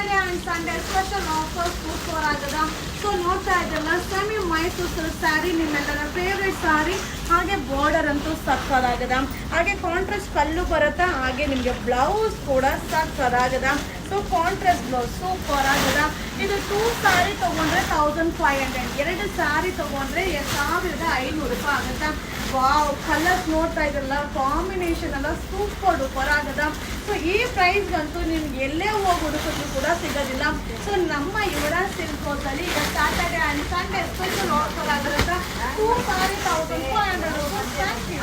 Saturday and Sunday special offers super ಆಗದ. So ನೋಡ್ತಾ ಇದ್ದಲ್ಲ ಸೆಮಿ ಮೈಸೂರು ಸಿಲ್ಕ್ ಸ್ಯಾರಿ, ನಿಮ್ಮೆಲ್ಲರ ಫೇವ್ರೆಟ್ ಸ್ಯಾರಿ. ಹಾಗೆ ಬಾರ್ಡರ್ ಅಂತೂ ಸಕ್ಕದಾಗದ. ಹಾಗೆ ಕಾಂಟ್ರಾಸ್ಟ್ ಪಲ್ಲು ಬರುತ್ತಾ, ಹಾಗೆ ನಿಮಗೆ ಬ್ಲೌಸ್ ಕೂಡ ಸಕ್ಕದಾಗದ. ಸೊ ಕಾಂಟ್ರಾಸ್ಟ್ ಬ್ಲೌಸ್ ಸೂಪರ್ ಆಗದ. ಇದು 2 ಸ್ಯಾರಿ ತಗೊಂಡ್ರೆ 1500, 2 ಸ್ಯಾರಿ ತಗೊಂಡ್ರೆ 1500 ರೂಪಾಯಿ ಆಗುತ್ತೆ. ವಾವ್, ಕಲರ್ಸ್ ನೋಡ್ತಾ ಇದ್ರಲ್ಲ, ಕಾಂಬಿನೇಷನ್ ಎಲ್ಲ ಸೂಪರ್ ಡೂಪರ್ ಆಗದ. ಸೊ ಈ ಪ್ರೈಸ್ಗಂತೂ ನಿಮ್ಗೆ ಎಲ್ಲೇ ಹೋಗಿ ಹುಡುಕಿದ್ರು ಕೂಡ ಸಿಗೋದಿಲ್ಲ. ಸೊ ನಮ್ಮ ಯುವರಾಜ್ ಸಿಲ್ಕ್ ಹೌಸಲ್ಲಿ ಈಗ Saturday and Sunday special offer ಆಗಿರುತ್ತೆ. 2 ಸ್ಯಾರಿ 1500 ರೂಪಾಯಿ. Thank you.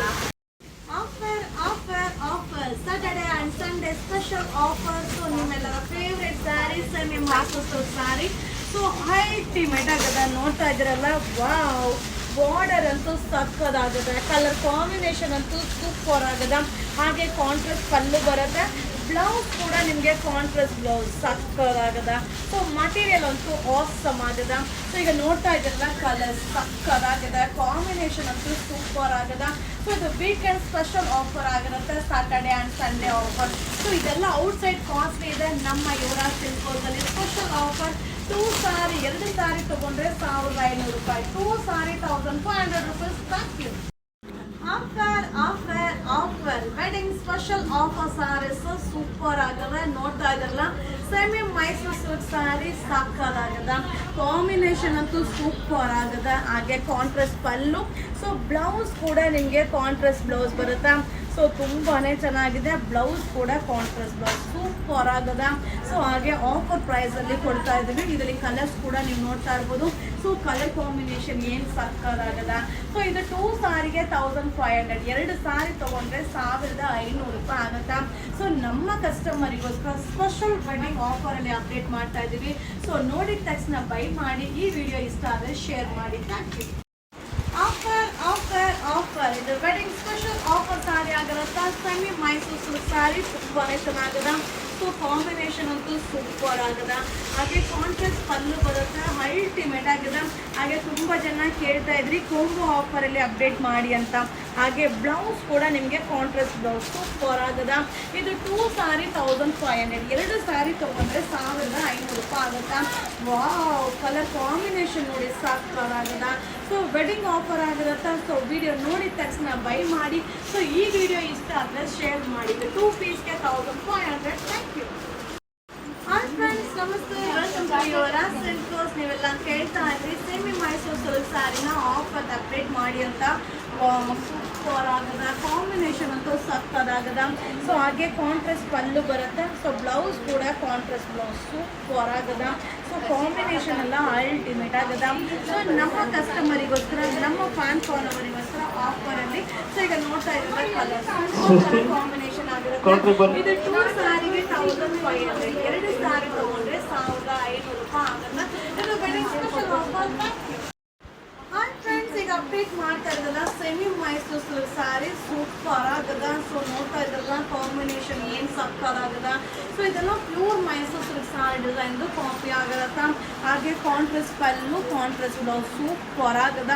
Offer offer offer Saturday and Sunday special offer. So ನಿಮ್ಮೆಲ್ಲರ favourite sari semi Mysuru sari. So ultimate ಆಗದ. ನೋಡ್ತಾ ಇದ್ದೀರಲ್ಲ, ವಾವ್, ಬಾರ್ಡರ್ ಅಂತೂ ಸಕ್ಕದಾಗದ. ಕಲರ್ ಕಾಂಬಿನೇಷನ್ ಅಂತೂ ಸೂಪರ್ ಆಗದ. ಹಾಗೆ ಕಾಂಟ್ರಾಸ್ಟ್ ಪಲ್ಲು ಬರುತ್ತೆ. ಬ್ಲೌಸ್ ಕೂಡ ನಿಮಗೆ ಕಾಂಟ್ರಾಸ್ಟ್ ಬ್ಲೌಸ್ ಸಕ್ಕದಾಗದ. ಸೊ ಮಟೀರಿಯಲ್ ಅಂತೂ ಆಸಮ್ ಆಗದ. ಸೊ ಈಗ ನೋಡ್ತಾ ಇದ್ದೀರಲ್ಲ, ಕಲರ್ ಸಕ್ಕದಾಗದ, ಕಾಂಬಿನೇಷನ್ ಅಂತೂ ಸೂಪರ್ ಆಗದ. ಸೊ ಇದು ವೀಕೆಂಡ್ ಸ್ಪೆಷಲ್ ಆಫರ್ ಆಗಿರುತ್ತೆ, Saturday and Sunday offer. So ಇದೆಲ್ಲ ಔಟ್ಸೈಡ್ ಕಾಸ್ಟ್ಲಿ ಇದೆ. ನಮ್ಮ ಯುವರಾಜ್ ಸಿಲ್ಕ್ ಹೌಸಲ್ಲಿ ಸ್ಪೆಷಲ್ ಆಫರ್. 2 ಸ್ಯಾರಿ 2 ಸ್ಯಾರಿ ತಗೊಂಡ್ರೆ 1500 ರೂಪಾಯಿ. 2 sari 1500 rupees. Thank you. Offer offer offer wedding special offer saris super ಆಗದ. ನೋಡ್ತಾ ಇದ್ರಲ್ಲ, ಸೆಮಿ ಮೈಸೂರು ಸಿಲ್ಕ್ ಸ್ಯಾರಿ ಸಾಕಾಗದ. ಕಾಂಬಿನೇಷನ್ ಅಂತೂ ಸೂಪರ್ ಆಗದ. ಹಾಗೆ ಕಾಂಟ್ರಾಸ್ಟ್ ಪಲ್ಲು. ಸೊ ಬ್ಲೌಸ್ ಕೂಡ ನಿಮಗೆ ಕಾಂಟ್ರಾಸ್ಟ್ ಬ್ಲೌಸ್ ಬರುತ್ತಾ. ಸೊ ತುಂಬಾನೇ ಚೆನ್ನಾಗಿದೆ. ಬ್ಲೌಸ್ ಕೂಡ ಕಾಂಟ್ರಾಸ್ಟ್ ಬ್ಲೌಸ್ ಸೂಪರ್ ಆಗದ. ಸೊ ಹಾಗೆ ಆಫರ್ ಪ್ರೈಸಲ್ಲಿ ಕೊಡ್ತಾ ಇದ್ದೀವಿ. ಇದರಲ್ಲಿ ಕಲರ್ಸ್ ಕೂಡ ನೀವು ನೋಡ್ತಾ ಇರ್ಬೋದು. ಸೊ ಕಲರ್ ಕಾಂಬಿನೇಷನ್ ಏನು ಸಕ್ಕದಾಗದ. ಸೊ ಇದು 2 ಸಾರಿಗೆ 1500, 2 ಸಾರಿ ತೊಗೊಂಡ್ರೆ 1500 ರೂಪಾಯಿ ಆಗುತ್ತಾ. ಸೊ ನಮ್ಮ ಕಸ್ಟಮರಿಗೋಸ್ಕರ ಸ್ಪೆಷಲ್ ವೆಡ್ಡಿಂಗ್ ಆಫರಲ್ಲಿ ಅಪ್ಡೇಟ್ ಮಾಡ್ತಾ ಇದ್ದೀವಿ. ಸೊ ನೋಡಿದ ತಕ್ಷಣ ಬೈ ಮಾಡಿ. ಈ ವಿಡಿಯೋ ಇಷ್ಟ ಆದರೆ ಶೇರ್ ಮಾಡಿ. Thank you. Offer offer offer ಇದು ವೆಡ್ಡಿಂಗ್ ಸ್ಪೆಷಲ್ ಆಫರ್ ಸ್ಯಾರಿ ಆಗಿರುತ್ತೆ. ಸೆಮಿ ಮೈಸೂರು ಸಿಲ್ಕ್ ಸ್ಯಾರಿ ತುಂಬಾನೇ ಚೆನ್ನಾಗದ. ಸೊ ಕಾಂಬಿನೇಷನ್ ಅಂತೂ ಸೂಪರ್ ಆಗದ. ಹಾಗೆ ಕಾಂಟ್ರಾಸ್ಟ್ ಪಲ್ಲು ಬರುತ್ತೆ, ಅಲ್ಟಿಮೇಟ್ ಆಗಿದೆ. ಹಾಗೆ ತುಂಬ ಜನ ಕೇಳ್ತಾ ಇದ್ರಿ ಕೊಂಬೋ ಆಫರಲ್ಲಿ ಅಪ್ಡೇಟ್ ಮಾಡಿ ಅಂತ. ಹಾಗೆ ಬ್ಲೌಸ್ ಕೂಡ ನಿಮಗೆ ಕಾಂಟ್ರಾಸ್ಟ್ ಬ್ಲೌಸ್ ಸೂಪರ್ ಆಗದ. ಇದು 2 ಸಾರಿ 1500, 2 ಸ್ಯಾರಿ ತೊಗೊಂಡ್ರೆ 1500 ರೂಪಾಯಿ ಆಗುತ್ತಾ. ವಾವ್, ಕಲರ್ ಕಾಂಬಿನೇಷನ್ ನೋಡಿ ಸಾಕಾಗದ. ಸೊ ವೆಡ್ಡಿಂಗ್ ಆಫರ್ ಆಗಿರುತ್ತೆ. ಸೊ ವಿಡಿಯೋ ನೋಡಿದ ತಕ್ಷಣ ಬೈ ಮಾಡಿ. ಸೊ ಈ ವಿಡಿಯೋ ಇಷ್ಟ ಆದರೆ ಶೇರ್ ಮಾಡಿ. 2 ಪೀಸ್ಗೆ 1500. Thank you. ಹಾಯ್ ಫ್ರೆಂಡ್ಸ್, ನಮಸ್ತೆ, welcome to Yuvaraj silk house. ನೀವೆಲ್ಲ ಕೇಳ್ತಾ ಇದ್ರಿ ಸೆಮಿ ಮೈಸೂರು ಸಿಲ್ಕ್ ಸ್ಯಾರಿನ ಆಫರ್ ಅಪ್ಡೇಟ್ ಮಾಡಿ ಅಂತ. ಸೂಪರ್ ಆಗದ. ಕಾಂಬಿನೇಷನ್ ಅಂತೂ ಸಕ್ಕದಾಗದ. ಸೊ ಹಾಗೆ ಕಾಂಟ್ರಾಸ್ಟ್ ಪಲ್ಲು ಬರುತ್ತೆ. ಸೊ ಬ್ಲೌಸ್ ಕೂಡ ಕಾಂಟ್ರಾಸ್ಟ್ ಬ್ಲೌಸ್ ಸೂಪರ್ ಆಗದ. ಸೊ ಕಾಂಬಿನೇಷನ್ ಎಲ್ಲ ಅಲ್ಟಿಮೇಟ್ ಆಗದ. ಸೊ ನಮ್ಮ ಕಸ್ಟಮರಿಗೋಸ್ಕರ, ನಮ್ಮ ಫ್ಯಾನ್ ಫಾಲೋವರಿಗೋಸ್ಕರ ಆಫರಲ್ಲಿ. ಸೊ ಈಗ ನೋಡ್ತಾ ಇರೋದು ಕಲರ್ ಕಾಂಬಿನೇಷನ್ ಆಗಿರುತ್ತೆ. ಇದು 2 ಸ್ಯಾರಿಗೆ 1500, 2 ಸ್ಯಾರಿ ತಗೊಂಡ್ರೆ 1500 ರೂಪಾಯಿ ಆಗುತ್ತೆ. ಇದು wedding special offer. Hi friends, ಈಗ ಅಪ್ಡೇಟ್ ಮಾಡ್ತಾ ಇರೋದಲ್ಲ semi Mysuru silk sari super ಆಗದ. ಸೊ ನೋಡ್ತಾ ಇದ್ರಲ್ಲ, ಕಾಂಬಿನೇಷನ್ ಏನು ಸಕ್ಕದಾಗದ. ಸೊ ಇದೆಲ್ಲ ಪ್ಯೂರ್ ಮೈಸೂರು ಸಿಲ್ಕ್ ಸ್ಯಾರಿ ಡಿಸೈನ್ದು ಕಾಪಿ ಆಗಿರತ್ತ. ಹಾಗೆ contrast pallu, contrast blouse super ಆಗದ.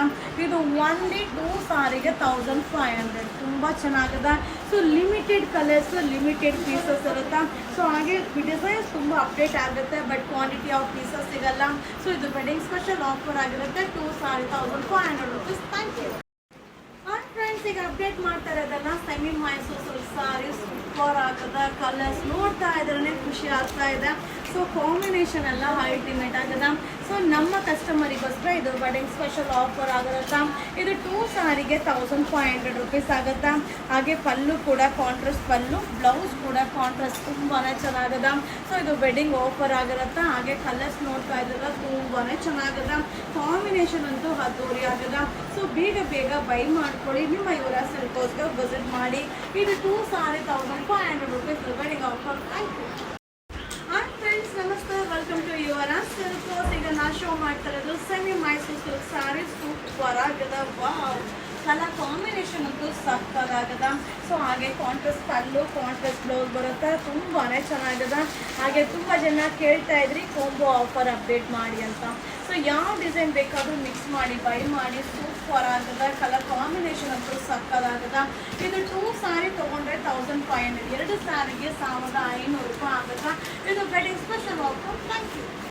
ಇದು ಓನ್ಲಿ 2 ಸಾರಿಗೆ 1500. ತುಂಬ ಚೆನ್ನಾಗದ. So limited colours, limited pieces ಇರುತ್ತೆ. ಸೊ ಹಾಗೆ ಡಿಸೈನ್ಸ್ ತುಂಬ ಅಪ್ಡೇಟ್ ಆಗುತ್ತೆ, ಬಟ್ ಕ್ವಾಂಟಿಟಿ ಆಫ್ ಪೀಸಸ್ ಸಿಗಲ್ಲ. ಸೊ ಇದು ವೆಡ್ಡಿಂಗ್ ಸ್ಪೆಷಲ್ ಆಫರ್ ಆಗಿರುತ್ತೆ. 2 sari 1500 rupees. Thank you. Hi friends, ಈಗ ಅಪ್ಡೇಟ್ ಮಾಡ್ತಾ ಇರೋದನ್ನ semi Mysuru silk sari super ಆಗದ. ಕಲರ್ಸ್ ನೋಡ್ತಾ ಇದ್ರೇ ಖುಷಿ ಆಗ್ತಾ ಇದೆ. ಸೊ ಕಾಂಬಿನೇಷನ್ ಎಲ್ಲ ಅಲ್ಟಿಮೇಟ್ ಆಗದ. ಸೊ ನಮ್ಮ ಕಸ್ಟಮರಿಗೋಸ್ಕರ ಇದು ವೆಡ್ಡಿಂಗ್ ಸ್ಪೆಷಲ್ ಆಫರ್ ಆಗಿರುತ್ತೆ. ಇದು 2 ಸಾರಿಗೆ 1500 ರೂಪೀಸ್ ಆಗುತ್ತಾ. ಹಾಗೆ ಪಲ್ಲು ಕೂಡ ಕಾಂಟ್ರಾಸ್ಟ್ ಪಲ್ಲು, ಬ್ಲೌಸ್ ಕೂಡ ಕಾಂಟ್ರಾಸ್ಟ್ ತುಂಬಾ ಚೆನ್ನಾಗದ. ಸೊ ಇದು ವೆಡ್ಡಿಂಗ್ ಆಫರ್ ಆಗಿರುತ್ತೆ. ಹಾಗೆ ಕಲರ್ಸ್ ನೋಡ್ತಾ ಇದ್ರಲ್ಲ, ತುಂಬಾ ಚೆನ್ನಾಗದ. ಕಾಂಬಿನೇಷನ್ ಅಂತೂ ಅದ್ದೂರಿ ಆಗದ. ಸೊ ಬೇಗ ಬೇಗ ಬೈ ಮಾಡ್ಕೊಳ್ಳಿ. ನಿಮ್ಮ ಯುವರಾಜ್ ಸಿಲ್ಕ್ ಹೌಸ್ಗೆ ವಿಸಿಟ್ ಮಾಡಿ. ಇದು 2 sari 1500 rupees wedding offer. Thank you. Hi friends, ನಮಸ್ತೆ, welcome to Yuvaraj silk house. ಈಗ ನಾ ಶೋ ಮಾಡ್ತಾ ಇರೋದು semi Mysuru silk sari super ಆಗದ. ವಾವ್, ಕಲರ್ ಕಾಂಬಿನೇಷನ್ ಅಂತೂ ಸಕ್ಕದಾಗದ. ಸೊ ಹಾಗೆ ಕಾಂಟ್ರಾಸ್ಟ್ ಪಲ್ಲು, ಕಾಂಟ್ರಾಸ್ಟ್ ಬ್ಲೌಸ್ ಬರುತ್ತೆ. ತುಂಬಾ ಚೆನ್ನಾಗದ. ಹಾಗೆ ತುಂಬ ಜನ ಕೇಳ್ತಾ ಇದ್ರಿ ಕೊಂಬೋ ಆಫರ್ ಅಪ್ಡೇಟ್ ಮಾಡಿ ಅಂತ. ಸೊ ಯಾವ ಡಿಸೈನ್ ಬೇಕಾದರೂ ಮಿಕ್ಸ್ ಮಾಡಿ ಬೈ ಮಾಡಿ. ಸೂಪರ್ ಆಗದ. ಕಲರ್ ಕಾಂಬಿನೇಷನ್ ಅಂತೂ ಸಕ್ಕದಾಗದ. ಇದು 2 ಸಾರಿ ತೊಗೊಂಡ್ರೆ 1500, 2 ಸಾರಿಗೆ 1500 ರೂಪಾಯಿ ಆಗುತ್ತೆ. Will getting special offer. Thank you.